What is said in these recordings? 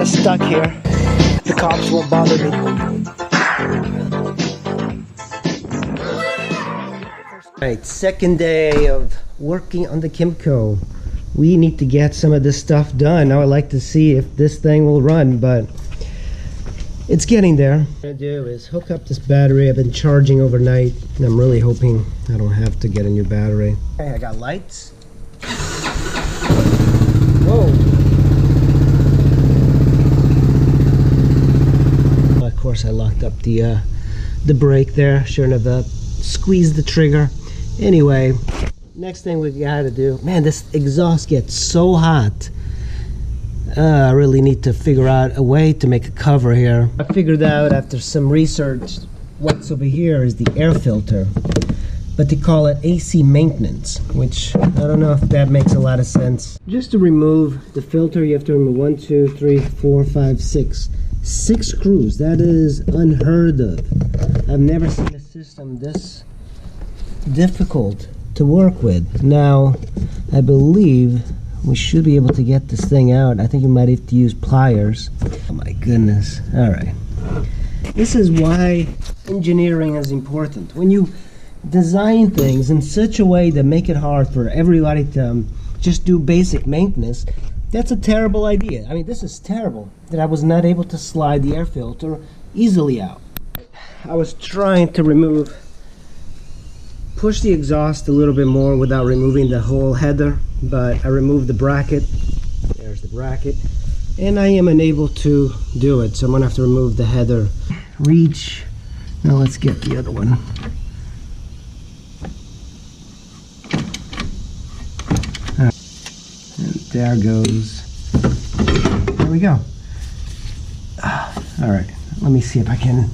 stuck here. The cops won't bother me. Alright, second day of working on the Kymco. We need to get some of this stuff done. Now I'd like to see if this thing will run, but it's getting there. What I'm gonna do is hook up this battery. I've been charging overnight, and I'm really hoping I don't have to get a new battery. Okay, I got lights. Whoa! Of course, I locked up the brake there. Shouldn't have squeezed the trigger. Anyway, next thing we gotta do. Man, this exhaust gets so hot. I really need to figure out a way to make a cover here. I figured out after some research what's over here is the air filter, but they call it AC maintenance, which I don't know if that makes a lot of sense. Just to remove the filter, you have to remove 1, 2, 3, 4, 5, 6 screws. That is unheard of. I've never seen a system this difficult to work with. Now, I believe we should be able to get this thing out. I think you might have to use pliers. Oh my goodness. All right. This is why engineering is important. When you design things in such a way that make it hard for everybody to just do basic maintenance, that's a terrible idea. I mean, this is terrible that I was not able to slide the air filter easily out. I was trying to push the exhaust a little bit more without removing the whole header, but I removed the bracket. There's the bracket, and I am unable to do it, so I'm gonna have to remove the header. Reach. Now let's get the other one. And there goes. There we go. All right, let me see if I can.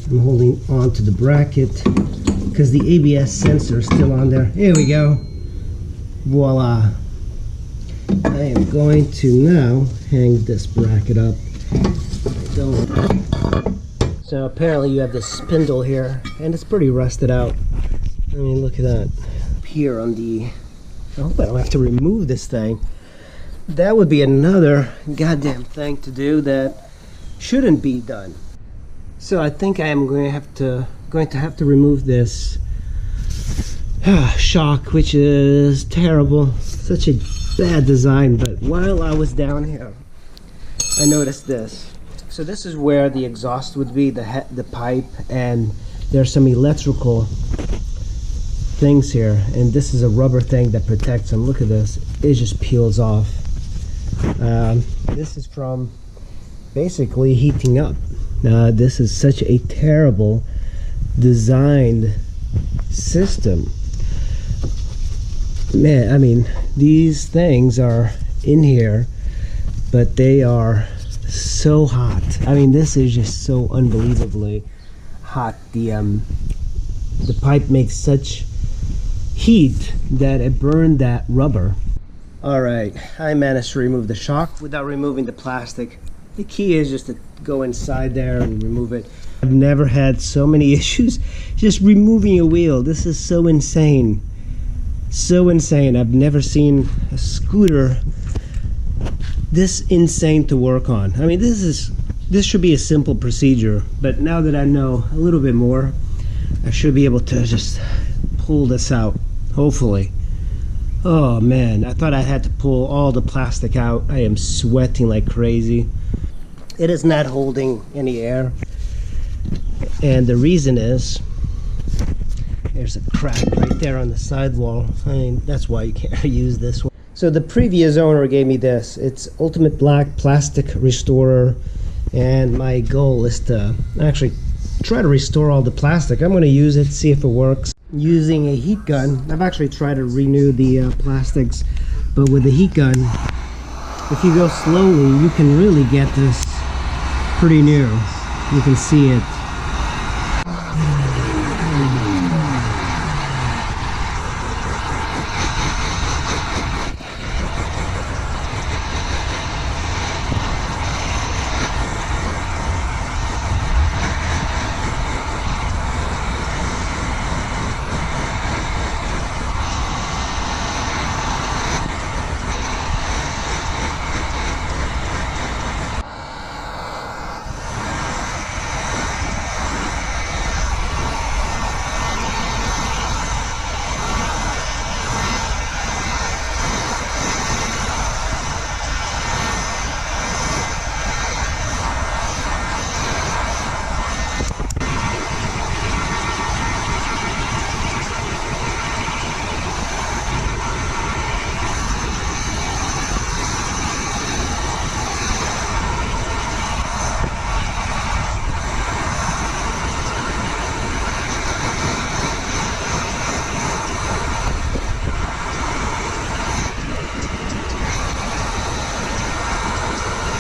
I'm holding on to the bracket because the ABS sensor is still on there. Here we go. Voila. I am going to now hang this bracket up. So apparently you have this spindle here, and it's pretty rusted out. I mean, look at that. Here on the... I hope I don't have to remove this thing. That would be another goddamn thing to do that shouldn't be done. So I think I am going to have to remove this shock, which is terrible. Such a bad design. But while I was down here, I noticed this. So this is where the exhaust would be, the pipe, and there's some electrical things here, and this is a rubber thing that protects them. Look at this, it just peels off. This is from basically heating up. This is such a terrible designed system. Man, I mean, these things are in here, but they are so hot. I mean, this is just so unbelievably hot. The pipe makes such heat that it burned that rubber. All right, I managed to remove the shock without removing the plastic. The key is just to go inside there and remove it. I've never had so many issues just removing a wheel. This is so insane. So insane. I've never seen a scooter this insane to work on. I mean, this should be a simple procedure, but now that I know a little bit more, I should be able to just pull this out, hopefully. Oh man, I thought I had to pull all the plastic out. I am sweating like crazy. It is not holding any air, and the reason is there's a crack right there on the sidewall. I mean, that's why you can't use this one. So the previous owner gave me this. It's Ultimate Black Plastic Restorer, and my goal is to actually try to restore all the plastic. I'm going to use it, see if it works. Using a heat gun, I've actually tried to renew the plastics, but with the heat gun, if you go slowly, you can really get this pretty new. You can see it.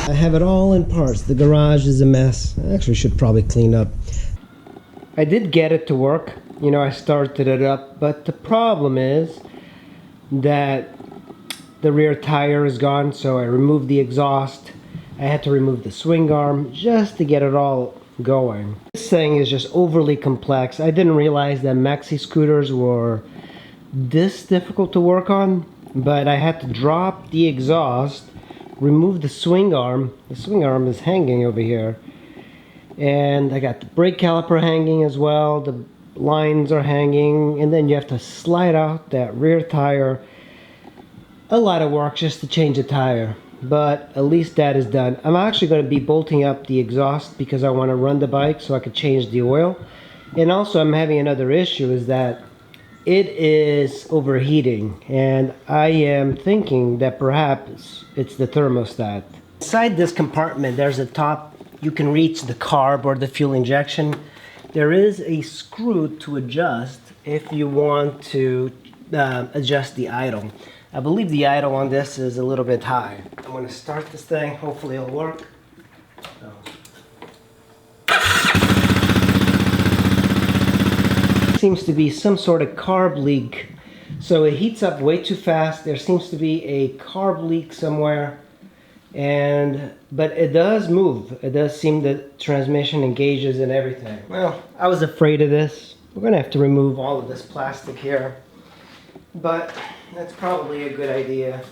I have it all in parts. The garage is a mess. I actually should probably clean up. I did get it to work. You know, I started it up, but the problem is that the rear tire is gone, so I removed the exhaust. I had to remove the swing arm just to get it all going. This thing is just overly complex. I didn't realize that maxi scooters were this difficult to work on, but I had to drop the exhaust, remove the swing arm. The swing arm is hanging over here. And I got the brake caliper hanging as well. The lines are hanging, and then you have to slide out that rear tire. A lot of work just to change the tire, but at least that is done. I'm actually going to be bolting up the exhaust because I want to run the bike so I could change the oil. And also I'm having another issue, is that it is overheating, and I am thinking that perhaps it's the thermostat. Inside this compartment, there's a top. You can reach the carb or the fuel injection. There is a screw to adjust if you want to adjust the idle. I believe the idle on this is a little bit high. I'm going to start this thing. Hopefully it'll work. Seems to be some sort of carb leak. So it heats up way too fast. There seems to be a carb leak somewhere. But it does move. It does seem that transmission engages and everything. Well, I was afraid of this. We're gonna have to remove all of this plastic here, but that's probably a good idea.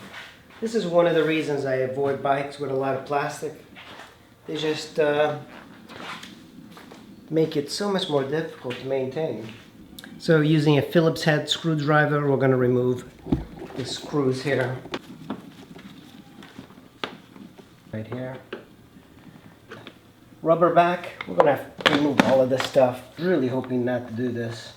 This is one of the reasons I avoid bikes with a lot of plastic. They just make it so much more difficult to maintain. So using a Phillips head screwdriver, we're gonna remove the screws here. Right here. Rubber back. We're gonna have to remove all of this stuff. Really hoping not to do this.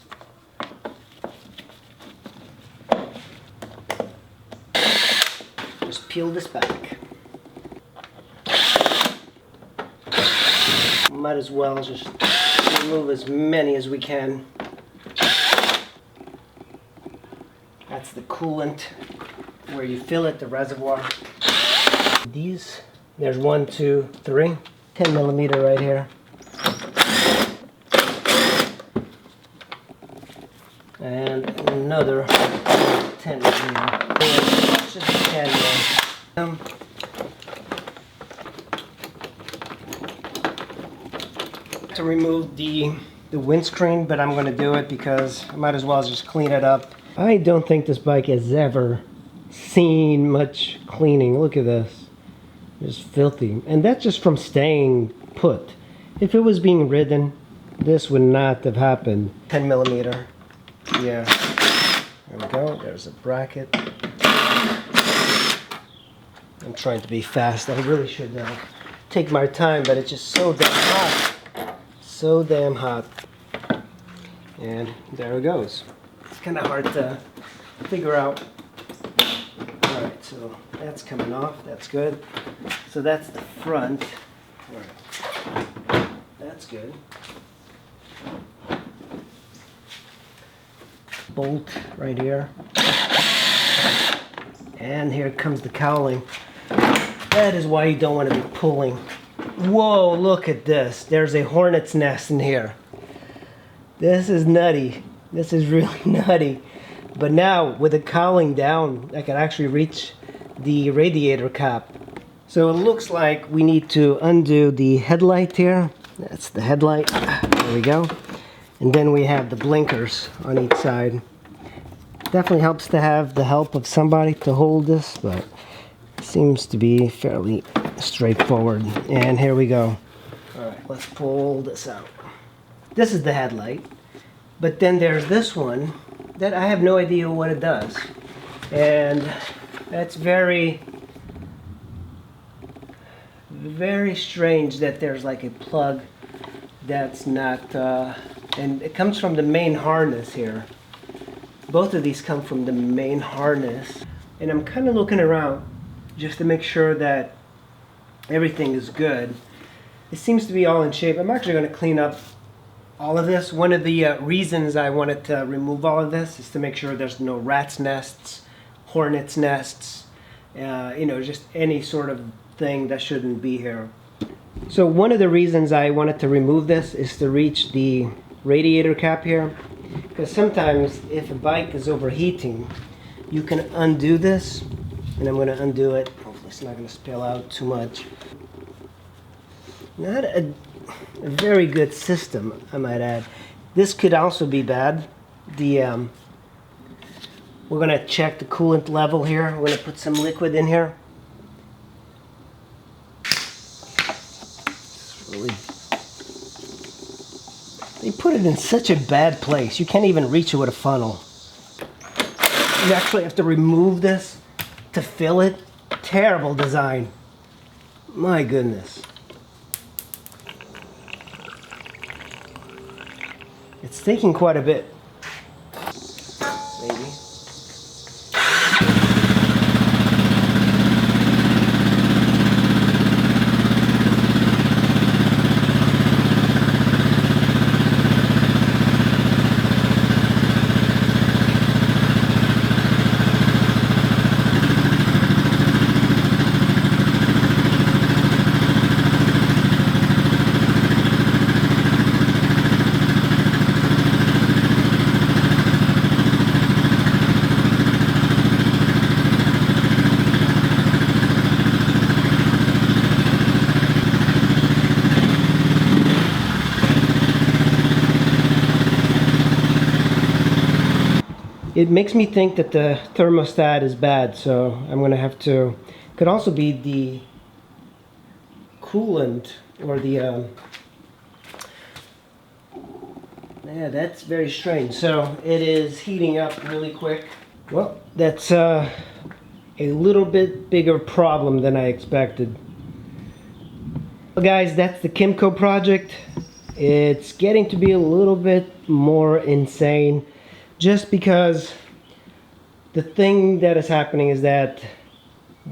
Just peel this back. Might as well just remove as many as we can. That's the coolant where you fill it, the reservoir. These. There's 1, 2, 3, 10 millimeter right here. And another 10 millimeter. It's just a 10 to remove the windscreen, but I'm going to do it because I might as well just clean it up. I don't think this bike has ever seen much cleaning. Look at this. Just filthy, and that's just from staying put. If it was being ridden, this would not have happened. 10 millimeter. Yeah. There we go. There's a bracket. I'm trying to be fast. I really should take my time, but it's just so damn hot. So damn hot. And there it goes. It's kind of hard to figure out. Alright, so that's coming off. That's good. So that's the front. Alright. That's good. Bolt right here. And here comes the cowling. That is why you don't want to be pulling. Whoa, look at this. There's a hornet's nest in here. This is nutty. This is really nutty. But now, with the cowling down, I can actually reach the radiator cap. So it looks like we need to undo the headlight here. That's the headlight. There we go. And then we have the blinkers on each side. Definitely helps to have the help of somebody to hold this, but it seems to be fairly straightforward. And here we go. Alright, let's pull this out. This is the headlight. But then there's this one that I have no idea what it does. And that's very strange that there's like a plug that's not, and it comes from the main harness here. Both of these come from the main harness. And I'm kind of looking around just to make sure that everything is good. It seems to be all in shape. I'm actually going to clean up all of this. One of the reasons I wanted to remove all of this is to make sure there's no rat's nests, hornet's nests, You know, just any sort of thing that shouldn't be here. So one of the reasons I wanted to remove this is to reach the radiator cap here, because sometimes if a bike is overheating, you can undo this, and I'm going to undo it. Hopefully it's not going to spill out too much. Not a very good system, I might add. This could also be bad. We're going to check the coolant level here. We're going to put some liquid in here. They put it in such a bad place. You can't even reach it with a funnel. You actually have to remove this to fill it. Terrible design. My goodness. It's taking quite a bit. Maybe. It makes me think that the thermostat is bad, so I'm going to have to... Could also be the coolant or the... Yeah, that's very strange. So it is heating up really quick. Well, that's a little bit bigger problem than I expected. Well, guys, that's the Kymco project. It's getting to be a little bit more insane, just because the thing that is happening is that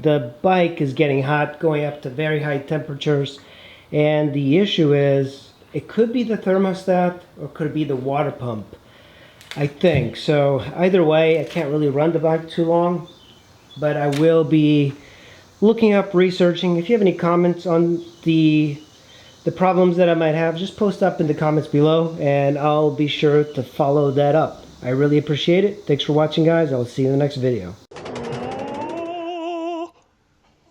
the bike is getting hot, going up to very high temperatures, and the issue is it could be the thermostat or could be the water pump, I think. So either way, I can't really run the bike too long, but I will be looking up, researching. If you have any comments on the problems that I might have, just post up in the comments below and I'll be sure to follow that up. I really appreciate it. Thanks for watching, guys. I'll see you in the next video.